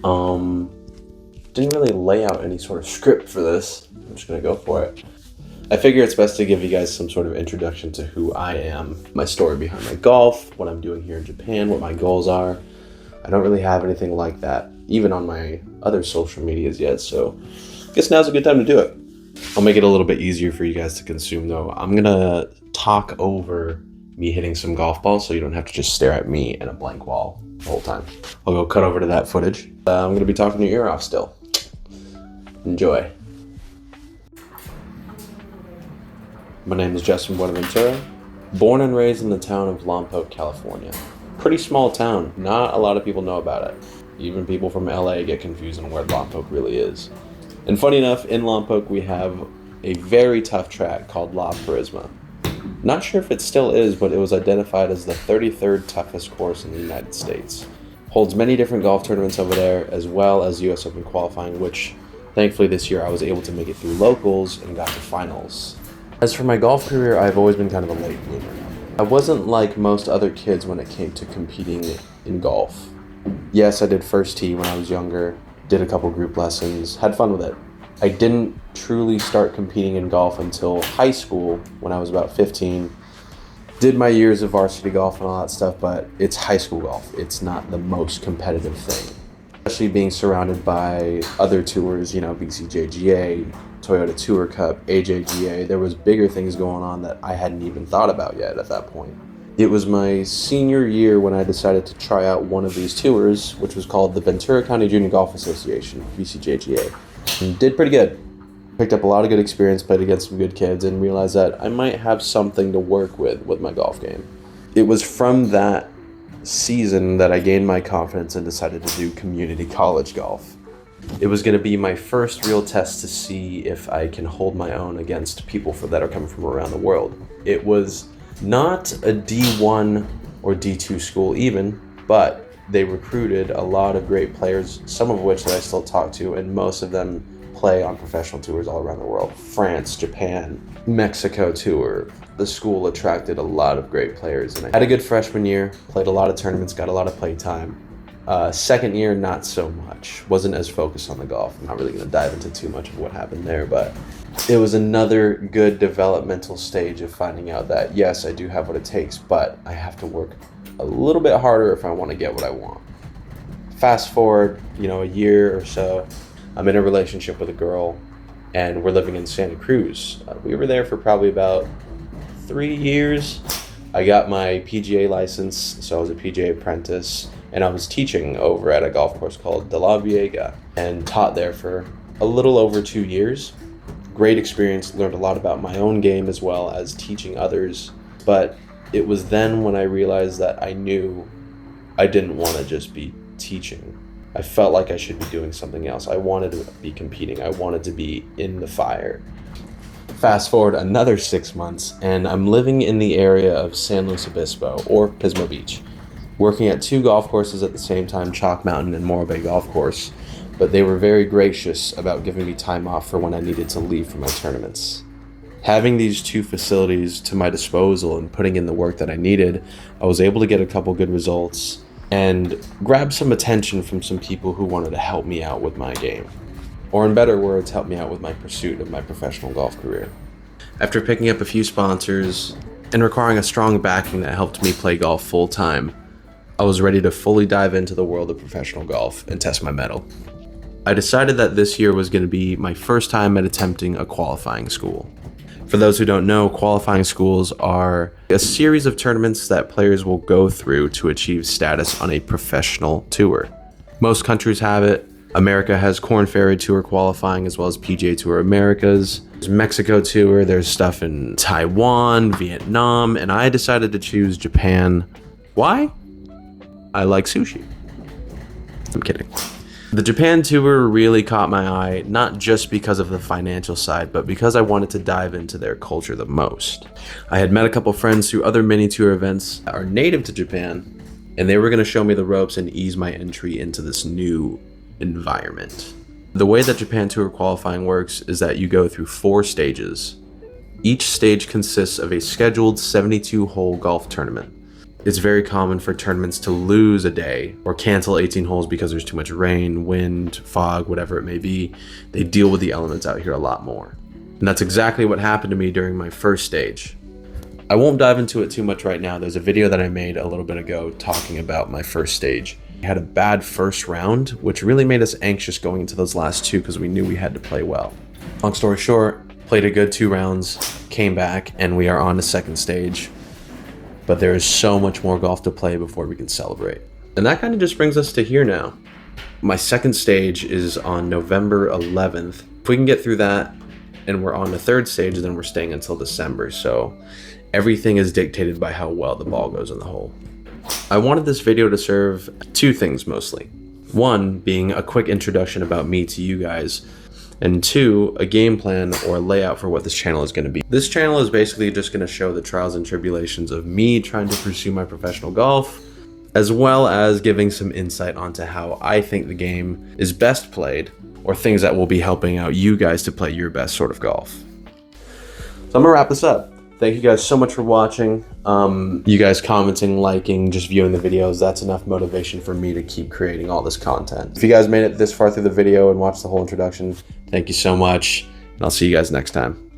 Didn't really lay out any sort of script for this. I'm just gonna go for it. I figure it's best to give you guys some sort of introduction to who I am, my story behind my golf, what I'm doing here in Japan, what my goals are. I don't really have anything like that, even on my other social medias yet, so I guess now's a good time to do it. I'll make it a little bit easier for you guys to consume though. I'm gonna talk over me hitting some golf balls so you don't have to just stare at me and a blank wall the whole time. I'll go cut over to that footage. I'm gonna be talking your ear off still. Enjoy. My name is Justin Buenaventura, born and raised in the town of Lompoc, California. Pretty small town, not a lot of people know about it. Even people from LA get confused on where Lompoc really is. And funny enough, in Lompoc we have a very tough track called La Prisma. Not sure if it still is, but it was identified as the 33rd toughest course in the United States. Holds many different golf tournaments over there, as well as US Open qualifying, which thankfully this year I was able to make it through locals and got to finals. As for my golf career, I've always been kind of a late bloomer. I wasn't like most other kids when it came to competing in golf. Yes, I did first tee when I was younger, did a couple group lessons, had fun with it. I didn't truly start competing in golf until high school when I was about 15. Did my years of varsity golf and all that stuff, but it's high school golf. It's not the most competitive thing. Especially being surrounded by other tours, BCJGA, Toyota Tour Cup, AJGA. There was bigger things going on that I hadn't even thought about yet at that point. It was my senior year when I decided to try out one of these tours, which was called the Ventura County Junior Golf Association, BCJGA. And did pretty good. Picked up a lot of good experience, played against some good kids, and realized that I might have something to work with my golf game. It was from that season that I gained my confidence and decided to do community college golf. It was going to be my first real test to see if I can hold my own against people that are coming from around the world. It was not a D1 or D2 school even, but they recruited a lot of great players, some of which that I still talk to, and most of them play on professional tours all around the world. France, Japan, Mexico tour. The school attracted a lot of great players, and I had a good freshman year, played a lot of tournaments, got a lot of play time. Second year, not so much. Wasn't as focused on the golf. I'm not really going to dive into too much of what happened there, but it was another good developmental stage of finding out that, yes, I do have what it takes, but I have to work a little bit harder if I want to get what I want. Fast forward, a year or so, I'm in a relationship with a girl, and we're living in Santa Cruz. We were there for probably about 3 years. I got my PGA license, so I was a PGA apprentice, and I was teaching over at a golf course called De La Viega, and taught there for a little over 2 years. Great experience, learned a lot about my own game as well as teaching others, but it was then when I realized that I knew I didn't want to just be teaching. I felt like I should be doing something else. I wanted to be competing. I wanted to be in the fire. Fast forward another 6 months, and I'm living in the area of San Luis Obispo, or Pismo Beach, working at 2 golf courses at the same time, Chalk Mountain and Morro Bay Golf Course, but they were very gracious about giving me time off for when I needed to leave for my tournaments. Having these 2 facilities to my disposal and putting in the work that I needed, I was able to get a couple good results and grab some attention from some people who wanted to help me out with my game. Or in better words, help me out with my pursuit of my professional golf career. After picking up a few sponsors and requiring a strong backing that helped me play golf full time, I was ready to fully dive into the world of professional golf and test my mettle. I decided that this year was going to be my first time at attempting a qualifying school. For those who don't know, qualifying schools are a series of tournaments that players will go through to achieve status on a professional tour. Most countries have it. America has Korn Ferry Tour qualifying as well as PGA Tour Americas. There's Mexico Tour, there's stuff in Taiwan, Vietnam, and I decided to choose Japan. Why? I like sushi. I'm kidding. The Japan tour really caught my eye, not just because of the financial side, but because I wanted to dive into their culture the most. I had met a couple friends through other mini tour events that are native to Japan, and they were going to show me the ropes and ease my entry into this new environment. The way that Japan tour qualifying works is that you go through 4 stages. Each stage consists of a scheduled 72-hole golf tournament. It's very common for tournaments to lose a day or cancel 18 holes because there's too much rain, wind, fog, whatever it may be. They deal with the elements out here a lot more. And that's exactly what happened to me during my first stage. I won't dive into it too much right now. There's a video that I made a little bit ago talking about my first stage. I had a bad first round, which really made us anxious going into those last two because we knew we had to play well. Long story short, played a good 2 rounds, came back, and we are on the second stage. But there is so much more golf to play before we can celebrate. And that kind of just brings us to here now. My second stage is on November 11th. If we can get through that and we're on the third stage, then we're staying until December. So everything is dictated by how well the ball goes in the hole. I wanted this video to serve 2 things mostly. 1, being a quick introduction about me to you guys, and 2, a game plan or layout for what this channel is going to be. This channel is basically just going to show the trials and tribulations of me trying to pursue my professional golf, as well as giving some insight onto how I think the game is best played, or things that will be helping out you guys to play your best sort of golf. So I'm gonna wrap this up. Thank you guys so much for watching. You guys commenting, liking, just viewing the videos, that's enough motivation for me to keep creating all this content. If you guys made it this far through the video and watched the whole introduction, thank you so much, and I'll see you guys next time.